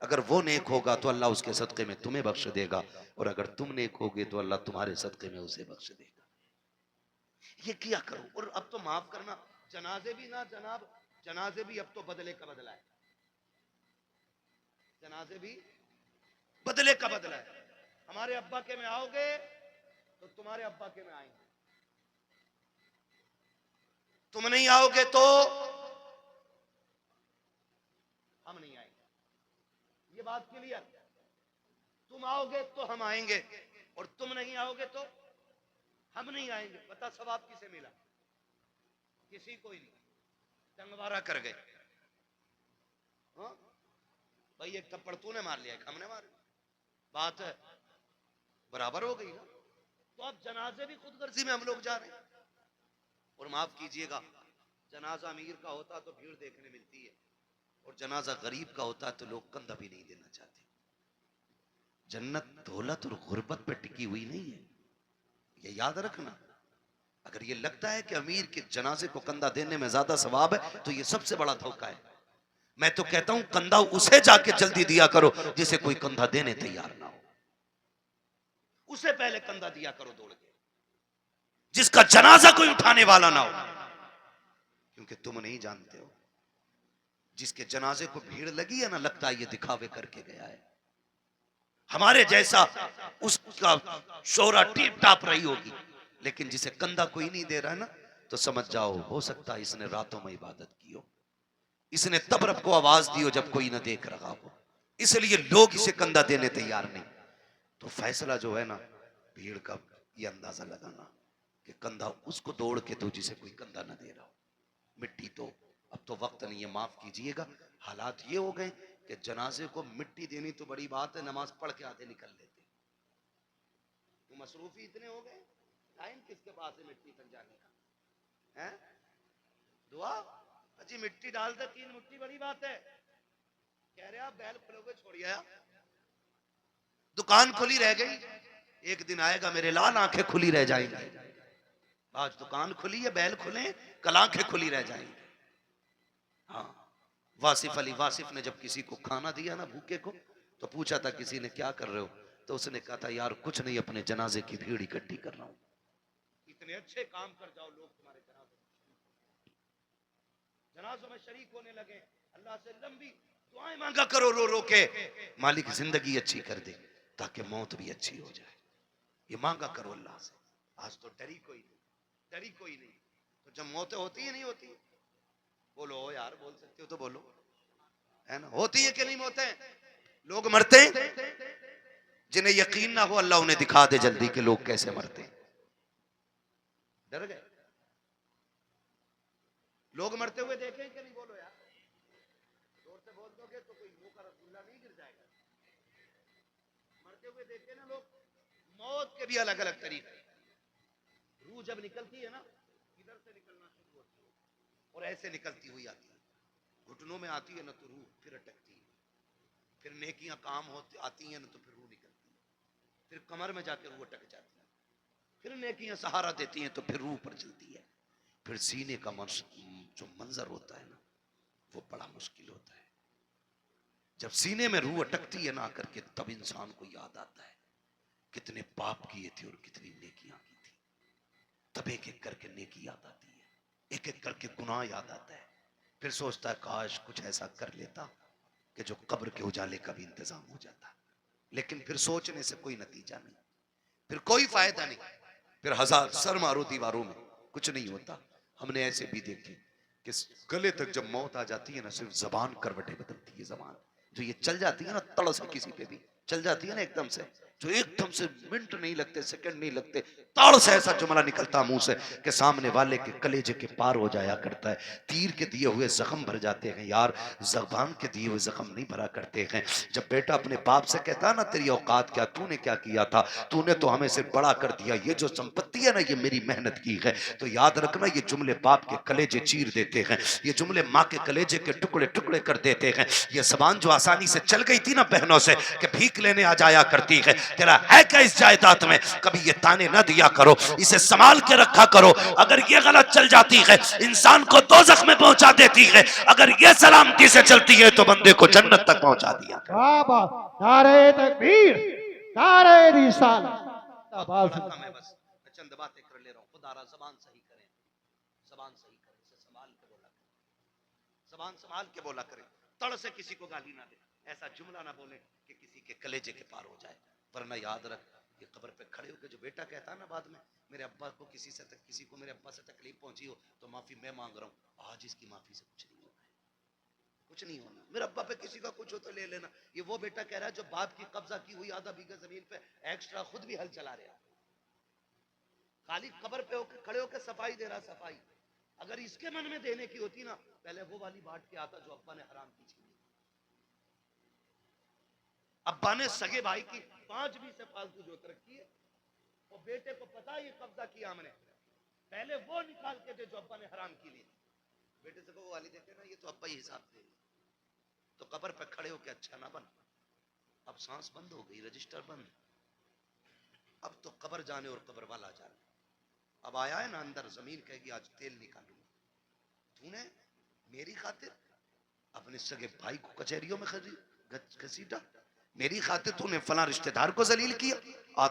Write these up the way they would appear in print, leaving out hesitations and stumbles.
اگر وہ نیک ہوگا تو اللہ اس کے صدقے میں تمہیں بخش دے گا، اور اگر تم نیک ہوگے تو اللہ تمہارے صدقے میں اسے بخش دے گا۔ یہ کیا کرو۔ اور اب تو معاف کرنا، جنازے بھی نہ جناب، جنازے بھی اب تو بدلے کا بدلہ ہے، جنازے بھی بدلے کا بدلہ ہے۔ ہمارے ابا کے میں آؤ گے تو تمہارے ابا کے میں آئیں گے، تم نہیں آؤ گے تو ہم نہیں آئیں گے۔ یہ بات کلیئر، تم آؤ گے تو ہم آئیں گے، اور تم نہیں آؤ گے تو ہم نہیں آئیں گے۔ بتا ثواب کسے ملا؟ کسی کو ہی نہیں، ڈنگوارا کر گئے۔ ہاں بھائی، ایک تھپڑ تو نے مار لیا، ایک ہم نے مار لیا، بات ہے برابر ہو گئی نا۔ تو اب جنازے بھی خود غرضی میں ہم لوگ جا رہے ہیں۔ اور معاف کیجئے گا، جنازہ امیر کا ہوتا تو بھیڑ دیکھنے ملتی ہے، اور جنازہ غریب کا ہوتا تو لوگ کندھا بھی نہیں دینا چاہتے۔ جنت دولت اور غربت پہ ٹکی ہوئی نہیں ہے، یہ یاد رکھنا۔ اگر یہ لگتا ہے کہ امیر کے جنازے کو کندھا دینے میں زیادہ ثواب ہے تو یہ سب سے بڑا دھوکہ ہے۔ میں تو کہتا ہوں کندھا اسے جا کے جلدی دیا کرو جسے کوئی کندھا دینے تیار نہ ہو، اسے پہلے کندھا دیا کرو دوڑ کے، جس کا جنازہ کوئی اٹھانے والا نہ ہو، کیونکہ تم نہیں جانتے ہو جس کے جنازے کو بھیڑ لگی ہے نا، لگتا ہے یہ دکھاوے کر کے گیا ہے، ہمارے جیسا اس کا شہرہ ٹیپ ٹاپ رہی ہوگی، لیکن جسے کندھا کوئی نہیں دے رہا ہے نا، تو سمجھ جاؤ ہو سکتا ہے اس نے راتوں میں عبادت کی ہو، اس نے تب رب کو آواز دی ہو جب کوئی نہ دیکھ رہا ہو، اس لیے لوگ اسے کندھا دینے تیار نہیں۔ تو فیصلہ جو ہے نا بھیڑ کا، یہ اندازہ لگانا کہ کندھا اس کو دوڑ کے دو جسے کوئی کندھا نہ دے رہا ہو۔ مٹی تو اب تو وقت نہیں ہے، معاف کیجئے گا، حالات یہ ہو گئے کہ جنازے کو مٹی دینی تو بڑی بات ہے، نماز پڑھ کے آتے نکل لیتے، تو مصروفی اتنے ہو گئے، ٹائم کس کے پاس ہے مٹی تک جانے کا؟ ہیں دعا جی مٹی ڈال دے، 3 مٹی بڑی بات ہے، کہہ رہے آپ بیل کھلو گے چھوڑیا، دکان کھلی رہ گئی، ایک دن آئے گا میرے لال آنکھیں کھلی رہ جائیں گی، آج دکان کھلی ہے، بیل کھلیں، کل آنکھیں کھلی رہ جائیں گی۔ ہاں واصف علی واصف نے جب کسی کو کھانا دیا نا بھوکے کو، تو پوچھا تھا کسی نے کیا کر رہے ہو، تو اس نے کہا تھا یار کچھ نہیں، اپنے جنازے کی بھیڑ اکٹھی کر رہا ہوں۔ اتنے اچھے کام کر جاؤ لوگ تمہارے جنازوں میں شریک ہونے لگے، اللہ سے لمبی دعائیں مانگا کرو رو رو کے، مالک زندگی اچھی کر دے تاکہ موت بھی اچھی ہو جائے، یہ مانگا کرو اللہ سے۔ آج تو ڈری کوئی نہیں، ڈری کوئی نہیں، تو جب موتیں ہوتی ہیں نہیں ہوتی، بولو یار، بول سکتے ہو تو بولو، ہے نا، ہوتی ہے کہ نہیں موتیں؟ لوگ مرتے ہیں، جنہیں یقین نہ ہو اللہ انہیں دکھا دے جلدی کہ لوگ کیسے مرتے ہیں۔ ڈر گئے؟ لوگ مرتے ہوئے دیکھیں کہ نہیں؟ بولو یار، زور سے بول دو گے تو کوئی منہ کا رسگلہ نہیں گر جائے گا۔ مرتے ہوئے دیکھیں نا لوگ، موت کے بھی الگ الگ طریقے، روح جب نکلتی ہے نا، ادھر سے نکلنا شروع ہوتی ہے اور ایسے نکلتی ہوئی آتی ہے، گھٹنوں میں آتی ہے نا تو روح پھر اٹکتی ہے، پھر نیکیاں کام ہوتی آتی ہیں نا تو پھر روح نکلتی ہے، پھر کمر میں جا کے روح اٹک جاتی ہے، پھر نیکیاں سہارا دیتی ہیں تو پھر روح پر چلتی ہے، پھر سینے کا جو منظر ہوتا ہے نا وہ بڑا مشکل ہوتا ہے۔ جب سینے میں روح اٹکتی ہے نا آ کر کے، تب انسان کو یاد آتا ہے کتنے پاپ کیے تھے اور کتنی نیکیاں کی تھی، تب ایک ایک کر کے نیکی یاد آتی ہے، ایک ایک کر کے گناہ یاد آتا ہے، پھر سوچتا ہے کاش کچھ ایسا کر لیتا کہ جو قبر کے اجالے کا بھی انتظام ہو جاتا، لیکن پھر سوچنے سے کوئی نتیجہ نہیں، پھر کوئی فائدہ نہیں، پھر ہزار سر مارو دیواروں میں کچھ نہیں ہوتا۔ ہم نے ایسے بھی دیکھے کہ گلے تک جب موت آ جاتی ہے نا، صرف زبان کروٹیں بدلتی ہے، زبان جو یہ چل جاتی ہے نا تڑ سے، کسی پہ بھی چل جاتی ہے نا ایک دم سے، جو ایک دم سے منٹ نہیں لگتے، سیکنڈ نہیں لگتے، تاڑ سے ایسا جملہ نکلتا منہ سے کہ سامنے والے کے کلیجے کے پار ہو جایا کرتا ہے، تیر کے دیے ہوئے زخم بھر جاتے ہیں یار، زبان کے دیے ہوئے زخم نہیں بھرا کرتے ہیں۔ جب بیٹا اپنے باپ سے کہتا نا تیری اوقات کیا، تو نے کیا کیا تھا، تو نے تو ہمیں صرف بڑا کر دیا، یہ جو سمپتی ہے نا یہ میری محنت کی ہے، تو یاد رکھنا یہ جملے باپ کے کلیجے چیر دیتے ہیں، یہ جملے ماں کے کلیجے کے ٹکڑے ٹکڑے کر دیتے ہیں۔ یہ زبان جو آسانی سے چل گئی تھی نا بہنوں سے کہ بھیک لینے آ جایا کرتی ہے، تیرا ہے کیا اس جائیداد میں؟ کبھی یہ تانے نہ دیا کرو، اسے سنبھال کے رکھا کرو. اگر یہ غلط چل جاتی ہے انسان کو دوزخ میں پہنچا دیتی ہے، اگر یہ سلامتی سے چلتی ہے تو بندے کو جنت تک پہنچا دیا. بابا نعرہ تکبیر، نعرہ رسالت. کم ہے بس، میں چند باتیں کر لے رہا ہوں. خدا را زبان صحیح کریں، زبان صحیح کریں، اسے سنبھال کے بولا کریں، زبان سنبھال کے بولا کریں. تڑ سے کسی کو گالی نہ دے، ایسا جملہ نہ بولے کہ کسی کے کلیجے کے پار ہو جائے. ورنہ یاد رکھ، یہ قبر پہ کھڑے ہو کے جو بیٹا کہتا ہے نا بعد میں میرے ابا کو کسی کو میرے ابا سے تکلیف پہنچی ہو تو معافی میں مانگ رہا ہوں، آج اس کی معافی سے کچھ نہیں ہونا ہے، کچھ نہیں ہونا. میرے ابا پہ کسی کا کچھ ہو تو لے لینا. یہ وہ بیٹا کہہ رہا ہے جو باپ کی قبضہ کی ہوئی آدھا بیگھہ زمین پہ ایکسٹرا خود بھی ہل چلا رہا ہے، خالی قبر پہ ہو کے کھڑے ہو کے صفائی دے رہا. صفائی اگر اس کے من میں دینے کی ہوتی نا، پہلے وہ والی بانٹ کے آتا جو ابا نے حرام کی تھی. ابا نے سگے بھائی کی 5 سے فالتو جوت رکھی ہے، اور بیٹے کو پتا یہ قبضہ کیا ہم نے، پہلے وہ نکال کے دے جو ابا نے حرام کی لی. بیٹے سے وہ والی دیتے نا، یہ تو ابا ہی حساب دے. تو قبر پہ کھڑے ہو کے اچھا نہ بن. اب سانس بند ہو گئی، رجسٹر بند. اب تو قبر جانے اور قبر والا جانے. اب آیا ہے نا اندر، زمین کہے گی آج تیل نکالوں. تو نے میری خاطر اپنے سگے بھائی کو کچہریوں میں گھسیٹا، میری خاطر تو نے فلاں رشتہ دار کو ذلیل کیا.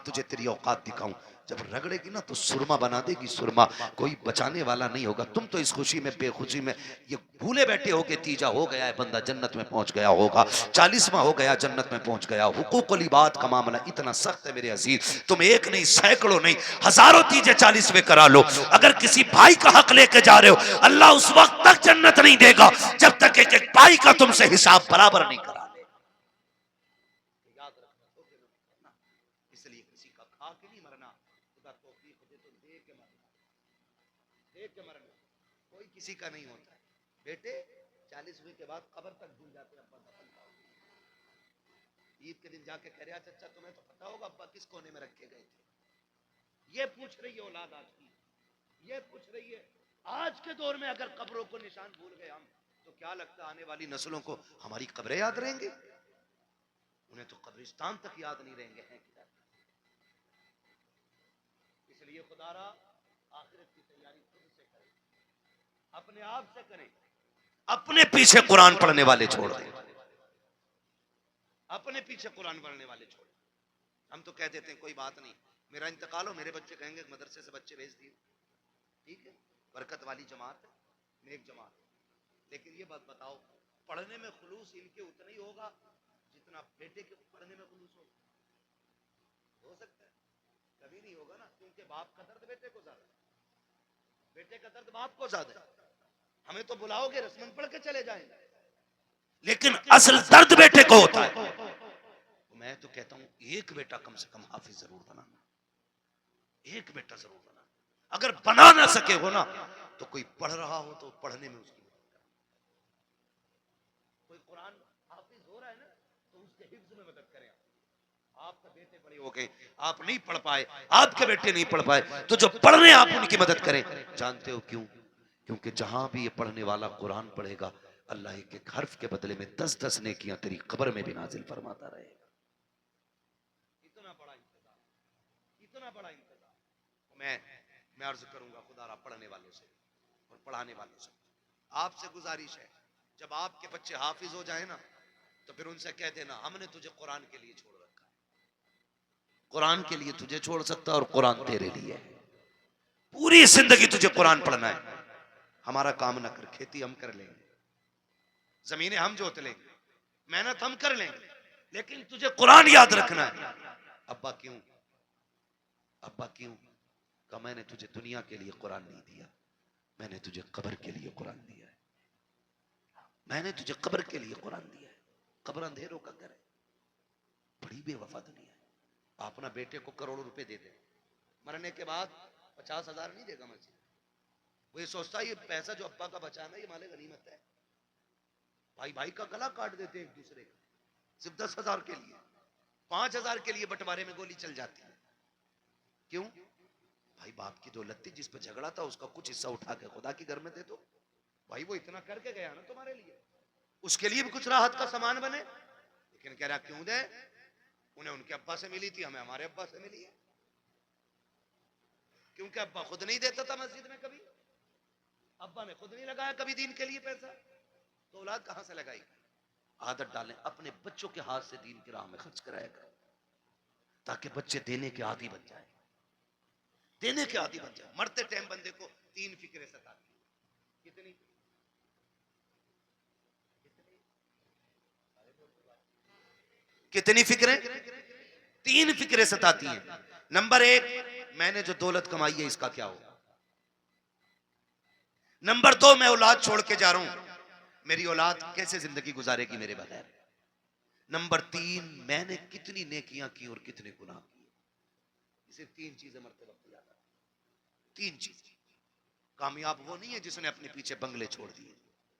تجھے تیری اوقات دکھاؤں. جب رگڑے گی نا تو سرما بنا دے گی، سرما. کوئی بچانے والا نہیں ہوگا. تم تو اس خوشی میں بے خوشی میں یہ بھولے بیٹھے ہو کہ تیجا ہو گیا ہے، بندہ جنت میں پہنچ گیا ہوگا، 40واں ہو گیا جنت میں پہنچ گیا. حقوق العباد کا معاملہ اتنا سخت ہے میرے عزیز، تم ایک نہیں سینکڑوں نہیں ہزاروں تیجے 40ویں کرا لو. اگر کسی بھائی کا حق لے کے جا رہے ہو، اللہ اس وقت تک جنت نہیں دے گا جب تک ایک ایک بھائی کا تم سے حساب برابر نہیں کرا لے. یاد رکھنا، دھوکے میں مت کرنا. اس لیے کسی کا کھا کے نہیں مرنا. خدا توفیق دے تو دے کے مرنا، دے کے مرنا. کوئی کسی کا نہیں ہوتا ہے. بیٹے 40ویں کے بعد قبر تک بھول جاتے ہیں ابا دفن کا. عید کے دن جا کے کہہ رہا چچا تمہیں تو پتا ہوگا ابا کس کونے میں رکھے گئے تھے. یہ پوچھ رہی ہے اولاد آج کی، یہ پوچھ رہی ہے. آج کے دور میں اگر قبروں کو نشان بھول گئے ہم، تو کیا لگتا آنے والی نسلوں کو ہماری قبریں یاد رہیں گے؟ انہیں تو قبرستان تک یاد نہیں رہیں گے ہیں کدھر. اس لیے خدا را آخرت کی تیاری خود سے کریں، اپنے آپ سے کریں. اپنے پیچھے قرآن پڑھنے والے چھوڑ دیں، اپنے پیچھے قرآن پڑھنے والے چھوڑ دیں. ہم تو کہہ دیتے ہیں کوئی بات نہیں، میرا انتقال ہو میرے بچے کہیں گے مدرسے سے بچے بھیج دیے، ٹھیک ہے، برکت والی جماعت ہے، نیک جماعت ہے. لیکن یہ بات بتاؤ، پڑھنے میں خلوص ان کے اتنا ہی ہوگا جتنا بیٹے کے پڑھنے میں خلوص ہوگا؟ ہو سکتا ہے؟ کبھی نہیں ہوگا نا، کیونکہ باپ کا درد بیٹے کو زیادہ ہے، بیٹے کا درد باپ کو زیادہ ہے. ہمیں تو بلاؤ گے رسمن پڑھ کے چلے جائیں گے، لیکن اصل درد بیٹے کو ہوتا ہے. میں تو کہتا ہوں ایک بیٹا کم سے کم حافظ ضرور بنانا، ایک بیٹا ضرور بنانا. اگر بنا نہ سکے ہو نا تو کوئی پڑھ رہا ہو تو پڑھنے میں اس کی مدد کرنا. کوئی قرآن حافظ ہو رہا ہے نا تو اس کے حفظ میں مدد کریں. آپ کے بیٹے بڑے ہو گئے، آپ نہیں پڑھ پائے، آپ کے بیٹے نہیں پڑھ پائے، تو جو پڑھنے آپ ان کی مدد کریں. جانتے ہو کیوں؟ کیونکہ جہاں بھی یہ پڑھنے والا قرآن پڑھے گا، اللہ ایک ایک حرف کے بدلے میں 10 نیکیاں تیری قبر میں بھی نازل فرماتا رہے گا. اتنا بڑا انتظام، اتنا بڑا انتظام. میں عرض کروں گا خدا را پڑھنے والوں سے اور پڑھانے والوں سے آپ سے گزارش ہے، جب آپ کے بچے حافظ ہو جائیں نا تو پھر ان سے کہہ دینا ہم نے تجھے قرآن کے لیے چھوڑ رکھا ہے. قرآن کے لیے تجھے چھوڑ سکتا اور قرآن تیرے لیے ہے. پوری زندگی تجھے قرآن پڑھنا ہے. ہمارا کام نہ کر، کھیتی ہم کر لیں گے، زمینیں ہم جوت لیں گے، محنت ہم کر لیں گے، لیکن تجھے قرآن یاد رکھنا ہے. ابا کیوں؟ ابا کیوں؟ کہ میں نے تجھے دنیا کے لیے قرآن نہیں دیا، میں نے تجھے قبر کے لیے قرآن دیا ہے. میں نے تجھے قبر کے لیے قرآن دیا ہے. قبر اندھیروں کا گھر ہے، بڑی بے وفا دنیا ہے. آپ اپنا بیٹے کو کروڑوں روپے دے دیں، مرنے کے بعد 50,000 نہیں دے گا مسجد. وہ یہ سوچتا ہے یہ پیسہ جو ابا کا بچانا ہے یہ مال غنیمت ہے. بھائی بھائی کا گلا کاٹ دیتے ایک دوسرے کا صرف 10,000 کے لیے، 5,000 کے لیے بٹوارے میں گولی چل جاتی ہے. کیوں؟ بھائی باپ کی دولت تھی، جس پہ جھگڑا تھا اس کا کچھ حصہ اٹھا کے خدا کی گھر میں دے دو. بھائی وہ اتنا کر کے گیا نا تمہارے لیے، اس کے لیے بھی کچھ راحت کا سامان بنے. لیکن کہہ رہا کیوں دے؟ انہیں ان کے ابا سے ملی تھی, ہمیں ہمارے ابا سے ملی ہے, کیونکہ ابا خود نہیں دیتا تھا مسجد میں کبھی, ابا نے خود نہیں لگایا کبھی دین کے لیے پیسہ, تو اولاد کہاں سے لگائی؟ عادت ڈالیں, اپنے بچوں کے ہاتھ سے دین کی راہ میں خرچ کرایا کریں تاکہ بچے دینے کے عادی بن جائیں, دینے کے عادی بن جائیں. مرتے ٹائم بندے کو 3 فکریں ستاتی ہیں. کتنی؟ کتنی فکریں؟ 3 فکریں ستاتی ہیں. نمبر 1, میں نے جو دولت کمائی ہے اس کا کیا ہوگا. نمبر 2, میں اولاد چھوڑ کے جا رہا ہوں, میری اولاد کیسے زندگی گزارے گی میرے بغیر. نمبر 3, میں نے کتنی نیکیاں کی اور کتنے گناہ کیے. اسے 3 چیزیں مرتے وقت یاد آتی ہیں. 3 چیز. کامیاب وہ نہیں ہے جس نے اپنے پیچھے بنگلے چھوڑ دیے,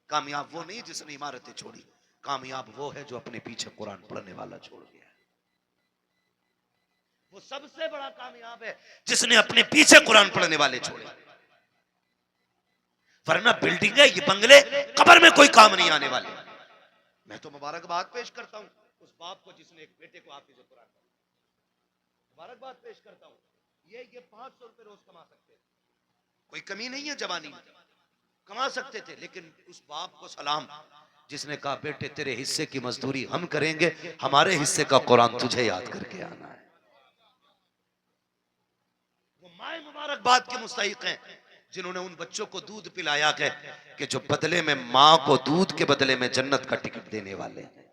کامیاب وہ نہیں جس نے عمارتیں چھوڑی, کامیاب وہ ہے جو اپنے پیچھے قرآن پڑھنے والا چھوڑ گیا. وہ سب سے بڑا کامیاب ہے جس نے اپنے پیچھے قرآن پڑھنے والے چھوڑے. ورنہ بلڈنگ ہے, یہ بنگلے قبر میں کوئی کام نہیں آنے والے. میں تو مبارکباد پیش کرتا ہوں اس باپ کو جس نے ایک بیٹے کو حافظ قرآن پڑھا. مبارکباد پیش کرتا ہوں. یہ 500 روپے روز کما سکتے تھے, کوئی کمی نہیں ہے, جوانی میں کما سکتے تھے, لیکن اس باپ کو سلام جس نے کہا بیٹے تیرے حصے کی مزدوری ہم کریں گے, ہمارے حصے کا قرآن تجھے یاد کر کے آنا ہے. وہ مائیں مبارکباد کے مستحق ہیں جنہوں نے ان بچوں کو دودھ پلایا کہ جو بدلے میں ماں کو دودھ کے بدلے میں جنت کا ٹکٹ دینے والے ہیں.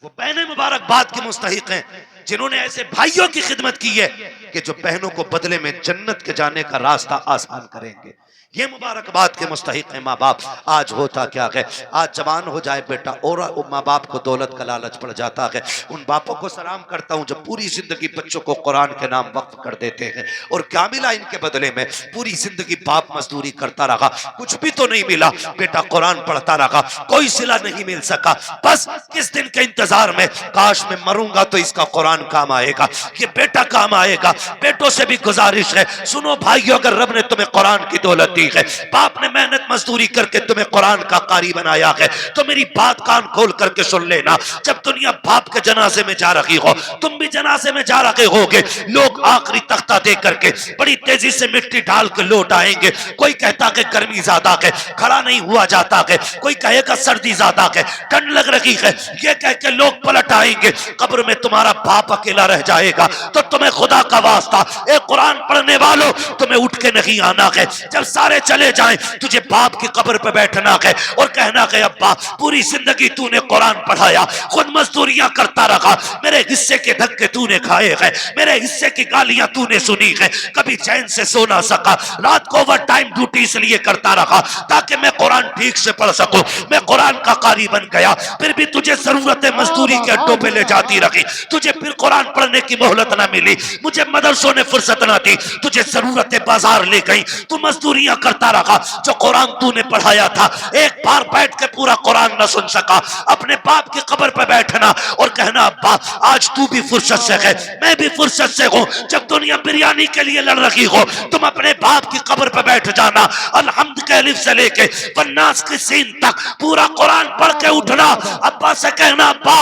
وہ بہنیں مبارکباد کے مستحق ہیں جنہوں نے ایسے بھائیوں کی خدمت کی ہے کہ جو بہنوں کو بدلے میں جنت کے جانے کا راستہ آسان کریں گے. یہ مبارکباد کے مستحق ہیں ماں باپ. آج ہوتا کیا ہے, آج جوان ہو جائے بیٹا اور ماں باپ کو دولت کا لالچ پڑ جاتا ہے. ان باپوں کو سلام کرتا ہوں جو پوری زندگی بچوں کو قرآن کے نام وقف کر دیتے ہیں, اور کیا ملا ان کے بدلے میں؟ پوری زندگی باپ مزدوری کرتا رہا, کچھ بھی تو نہیں ملا. بیٹا قرآن پڑھتا رہا, کوئی صلہ نہیں مل سکا. بس کس دن کے انتظار میں, کاش میں مروں گا تو اس کا قرآن کام آئے گا, یہ بیٹا کام آئے گا. بیٹوں سے بھی گزارش ہے, سنو بھائیو, اگر رب نے تمہیں قرآن کی دولت دی ہے, باپ نے محنت مزدوری کر کے تمہیں قرآن کا قاری بنایا ہے, تو میری بات کان کھول کر کے سن لینا. جب دنیا باپ کے جنازے میں جا رہی ہو, تم بھی جنازے میں جا رہے ہوگے, لوگ آخری تختہ دے کر کے بڑی تیزی سے مٹی ڈال کے لوٹ آئیں گے. کوئی کہتا کہ گرمی زیادہ ہے, کھڑا نہیں ہوا جاتا ہے. کوئی کہے گا سردی زیادہ ہے, ٹھنڈ لگ رہی ہے. یہ کہہ کے لوگ پلٹ آئیں گے. قبر میں تمہارا باپ اکیلا رہ جائے گا. تو تمہیں خدا کا واسطہ, اے قرآن پڑھنے والوں, تمہیں اٹھ کے نہیں آنا ہے. جب سارے چلے جائیں, تجھے باپ کی قبر پہ بیٹھنا ہے اور کہنا کہ ابا پوری زندگی تو نے قرآن پڑھایا, خود مزدوریاں کرتا رہا, میرے حصے کے دھکے تو نے کھائے ہیں, میرے حصے کی گالیاں تو نے سنی ہے, کبھی چین سے سو نہ سکا, رات کو اوور ٹائم ڈیوٹی اس لیے کرتا رہا تاکہ میں قرآن ٹھیک سے پڑھ سکوں. میں قرآن کا قاری بن گیا, پھر بھی تجھے ضرورت مزدوری کے اڈوں پہ لے جاتی رہی, تجھے پھر قرآن پڑھنے کی مہلت نہ ملی, مجھے مدرسوں نے فرصت نہ دی, تجھے ضرورت بازار لے گئی, تو مزدوریاں کرتا رہا. جو قرآن تو نے پڑھایا تھا, ایک بار بیٹھ کے پورا قرآن نہ سن سکا. اپنے باپ کی قبر پہ بیٹھنا اور کہنا ابا آج تو بھی فرصت سے ہے, میں بھی فرصت سے ہوں. جب دنیا بریانی کے لیے لڑ رہی ہو, تم اپنے باپ کی قبر پہ بیٹھ جانا, الحمد کے الف سے لے کے والناس کی سین تک پورا قرآن پڑھ کے اٹھنا. ابا سے کہنا ابا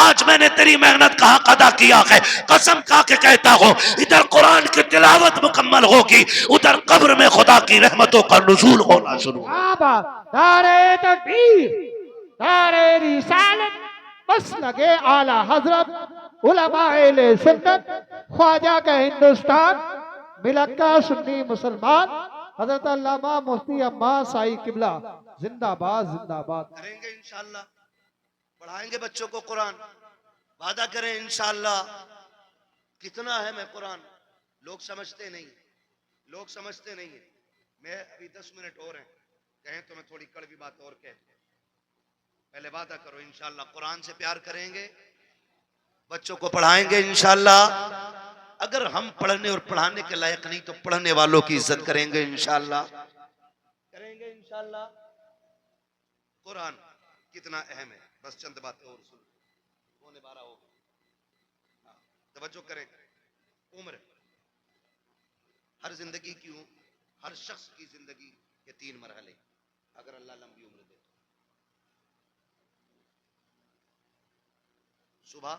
آج میں نے تیری محنت کا حق ادا کیا ہے, قسم کھا کے کہتا ہوں ادھر قرآن کی تلاوت مکمل ہوگی, ادھر قبر میں خدا کی رحمتوں کا نزول ہونا شروع ہوگا. نعرہ تکبیر, نعرہ رسالت, مسلک اعلی حضرت علماء اہل سنت, خواجہ کا ہندوستان, ملکہ سنی مسلمان, حضرت علامہ مفتی عباس سائی قبلہ, زندہ باد زندہ باد. کریں گے انشاءاللہ, پڑھائیں گے بچوں کو قرآن, وعدہ کریں انشاءاللہ. کتنا ہے میں قرآن, لوگ سمجھتے نہیں, لوگ سمجھتے نہیں ہیں. میں ابھی 10 منٹ اور ہیں, کہیں تو میں تھوڑی کڑوی بات اور کہہ, پہلے وعدہ کرو انشاءاللہ قرآن سے پیار کریں گے, بچوں کو پڑھائیں گے انشاءاللہ. اگر ہم پڑھنے اور پڑھانے کے لائق نہیں تو پڑھنے والوں کی عزت کریں گے انشاءاللہ, کریں گے انشاءاللہ. قرآن کتنا اہم ہے, بس چند باتیں اور سن, 12 ہو گئے, توجہ کریں. عمر, ہر زندگی کی, ہر شخص کی زندگی کے 3 مرحلے, اگر اللہ لمبی عمر دے. صبح